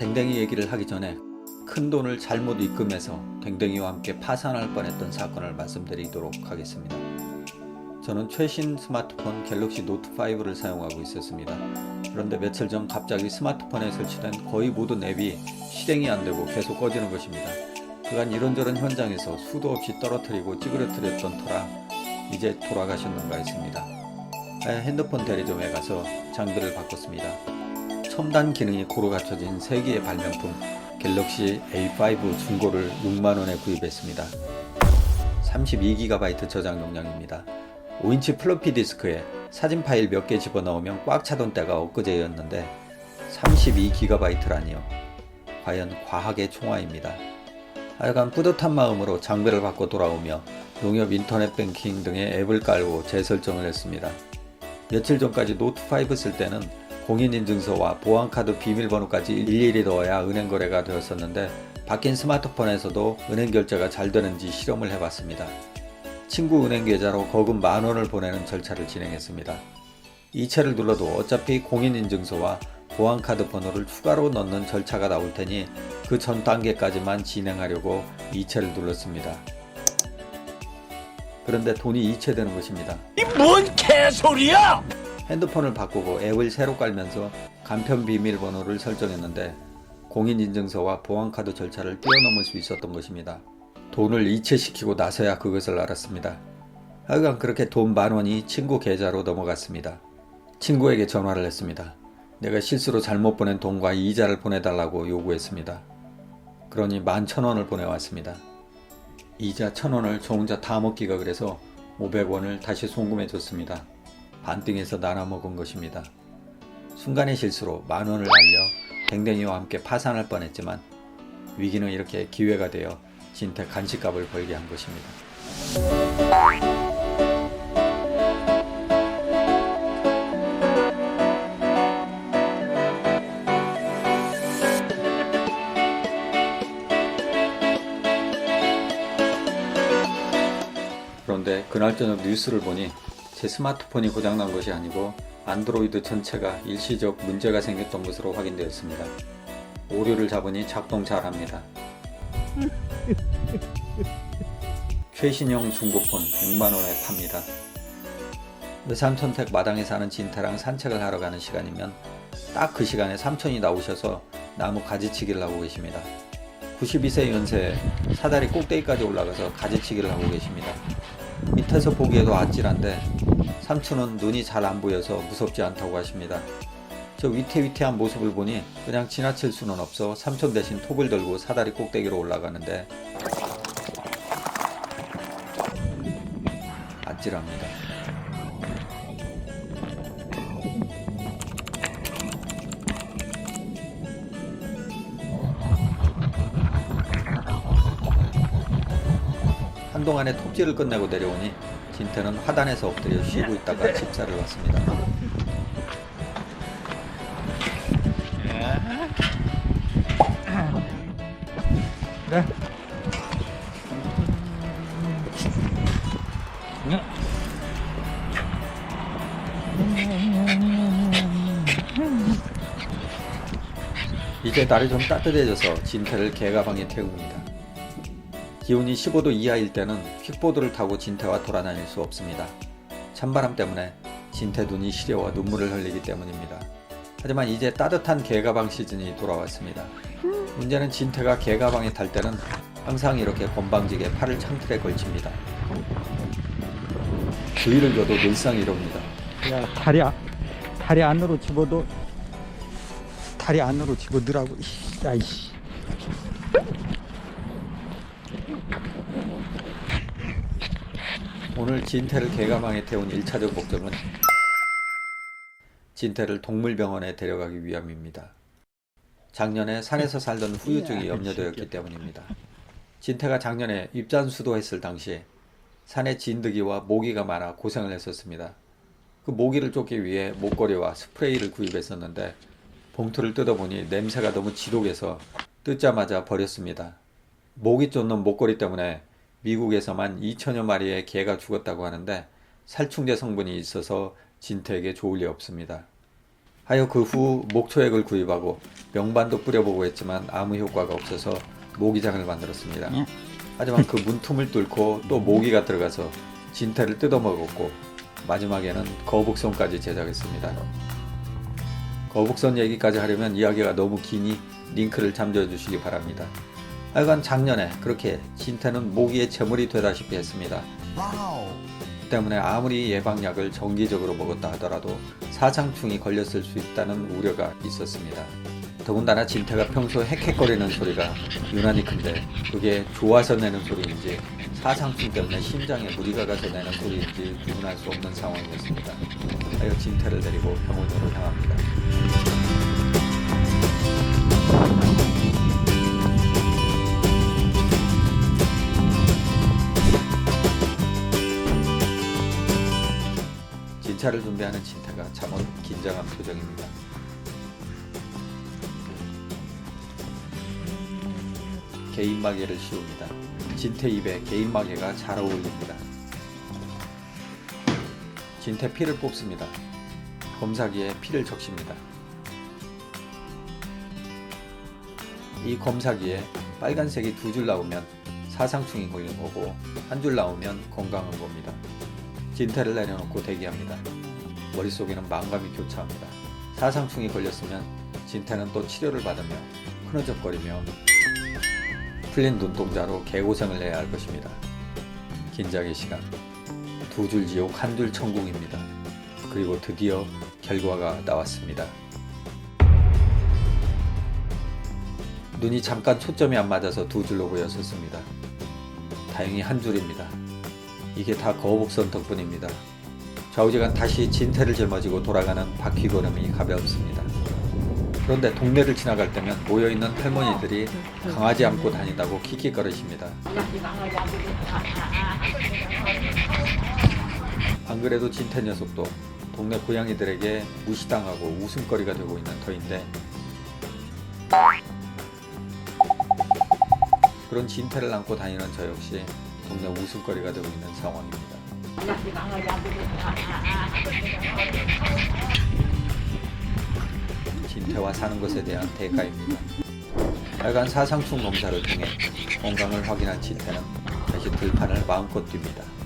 댕댕이 얘기를 하기 전에 큰 돈을 잘못 입금해서 댕댕이와 함께 파산할 뻔했던 사건을 말씀드리도록 하겠습니다. 저는 최신 스마트폰 갤럭시 노트5를 사용하고 있었습니다. 그런데 며칠 전 갑자기 스마트폰에 설치된 거의 모든 앱이 실행이 안되고 계속 꺼지는 것입니다. 그간 이런저런 현장에서 수도 없이 떨어뜨리고 찌그러뜨렸던 터라 이제 돌아가셨는가 했습니다. 핸드폰 대리점에 가서 장비를 바꿨습니다. 첨단 기능이 고루 갖춰진 세계의 발명품 갤럭시 A5 중고를 6만원에 구입했습니다. 32GB 저장 용량입니다. 5인치 플로피 디스크에 사진 파일 몇 개 집어넣으면 꽉 차던 때가 엊그제였는데 32GB라니요. 과연 과학의 총화입니다. 하여간 뿌듯한 마음으로 장비를 받고 돌아오며 농협 인터넷 뱅킹 등의 앱을 깔고 재설정을 했습니다. 며칠 전까지 노트5 쓸 때는 공인인증서와 보안카드 비밀번호까지 일일이 넣어야 은행 거래가 되었었는데 바뀐 스마트폰에서도 은행 결제가 잘 되는지 실험을 해봤습니다. 친구 은행 계좌로 거금 10,000원을 보내는 절차를 진행했습니다. 이체를 눌러도 어차피 공인인증서와 보안카드 번호를 추가로 넣는 절차가 나올 테니 그 전 단계까지만 진행하려고 이체를 눌렀습니다. 그런데 돈이 이체되는 것입니다. 이 뭔 개소리야! 핸드폰을 바꾸고 앱을 새로 깔면서 간편 비밀번호를 설정했는데 공인인증서와 보안카드 절차를 뛰어넘을 수 있었던 것입니다. 돈을 이체시키고 나서야 그것을 알았습니다. 하여간 그렇게 돈 10,000원이 친구 계좌로 넘어갔습니다. 친구에게 전화를 했습니다. 내가 실수로 잘못 보낸 돈과 이자를 보내달라고 요구했습니다. 그러니 11,000원을 보내왔습니다. 이자 1,000원을 저 혼자 다 먹기가 그래서 500원을 다시 송금해 줬습니다. 반띵해서 나눠 먹은 것입니다. 순간의 실수로 10,000원을 날려 댕댕이와 함께 파산할 뻔했지만 위기는 이렇게 기회가 되어 진태 간식값을 벌게 한 것입니다. 그런데 그날 저녁 뉴스를 보니 제 스마트폰이 고장난 것이 아니고 안드로이드 전체가 일시적 문제가 생겼던 것으로 확인되었습니다. 오류를 잡으니 작동 잘합니다. 최신형 중고폰 6만원에 팝니다. 외삼촌택 마당에 사는 진태랑 산책을 하러 가는 시간이면 딱 그 시간에 삼촌이 나오셔서 나무 가지치기를 하고 계십니다. 92세 연세에 사다리 꼭대기까지 올라가서 가지치기를 하고 계십니다. 밑에서 보기에도 아찔한데 삼촌은 눈이 잘 안 보여서 무섭지 않다고 하십니다. 저 위태위태한 모습을 보니 그냥 지나칠 수는 없어 삼촌 대신 톱을 들고 사다리 꼭대기로 올라가는데 아찔합니다. 한동안에 톱질을 끝내고 내려오니 진태는 화단에서 엎드려 쉬고 있다가 집사를 왔습니다. 그래. 이제 날이 좀 따뜻해져서 진태를 개가방에 태웁니다. 기온이 15도 이하일 때는 퀵보드를 타고 진태와 돌아다닐 수 없습니다. 찬바람 때문에 진태 눈이 시려워 눈물을 흘리기 때문입니다. 하지만 이제 따뜻한 개가방 시즌이 돌아왔습니다. 문제는 진태가 개가방에 탈 때는 항상 이렇게 건방지게 팔을 창틀에 걸칩니다. 주의를 줘도 늘상 이럽니다. 야, 다리 안으로 집어도 다리 안으로 집어넣으라고. 야이씨. 오늘 진태를 개가방에 태운 1차적 목적은 진태를 동물병원에 데려가기 위함입니다. 작년에 산에서 살던 후유증이 염려되었기 때문입니다. 진태가 작년에 입산수도했을 당시에 산에 진드기와 모기가 많아 고생을 했었습니다. 그 모기를 쫓기 위해 목걸이와 스프레이를 구입했었는데 봉투를 뜯어보니 냄새가 너무 지독해서 뜯자마자 버렸습니다. 모기 쫓는 목걸이 때문에 미국에서만 2천여 마리의 개가 죽었다고 하는데 살충제 성분이 있어서 진태에게 좋을 리 없습니다. 하여 그 후 목초액을 구입하고 명반도 뿌려보고 했지만 아무 효과가 없어서 모기장을 만들었습니다. 하지만 그 문틈을 뚫고 또 모기가 들어가서 진태를 뜯어먹었고 마지막에는 거북선까지 제작했습니다. 거북선 얘기까지 하려면 이야기가 너무 기니 링크를 참조해 주시기 바랍니다. 하여간 작년에 그렇게 진태는 모기의 제물이 되다시피 했습니다. 때문에 아무리 예방약을 정기적으로 먹었다 하더라도 사상충이 걸렸을 수 있다는 우려가 있었습니다. 더군다나 진태가 평소 헥헥거리는 소리가 유난히 큰데 그게 좋아서 내는 소리인지 사상충 때문에 심장에 무리가 가서 내는 소리인지 구분할 수 없는 상황이었습니다. 하여 진태를 데리고 병원으로 향합니다. 진찰을 준비하는 진태가 잠옷 긴장한 표정입니다. 개인마개를 씌웁니다. 진태 입에 개인마개가 잘 어울립니다. 진태 피를 뽑습니다. 검사기에 피를 적십니다. 이 검사기에 빨간색이 2줄 나오면 사상충이 걸린 거고 1줄 나오면 건강한 겁니다. 진태를 내려놓고 대기합니다. 머릿속에는 망감이 교차합니다. 사상충이 걸렸으면 진태는 또 치료를 받으며 흐느적거리며 풀린 눈동자로 개고생을 해야 할 것입니다. 긴장의 시간. 2줄 지옥 1줄 천국입니다. 그리고 드디어 결과가 나왔습니다. 눈이 잠깐 초점이 안 맞아서 2줄로 보였었습니다. 다행히 1줄입니다. 이게 다 거북선 덕분입니다. 좌우지간 다시 진태를 짊어지고 돌아가는 바퀴 걸음이 가볍습니다. 그런데 동네를 지나갈 때면 모여있는 할머니들이 강아지 안고 다닌다고 킥킥거리십니다. 안 그래도 진태 녀석도 동네 고양이들에게 무시당하고 웃음거리가 되고 있는 터인데 그런 진태를 안고 다니는 저 역시 동네 웃음거리가 되고 있는 상황입니다. 진태와 사는 것에 대한 대가입니다. 빨간 사상충 검사를 통해 건강을 확인한 진태는 다시 들판을 마음껏 뜁니다.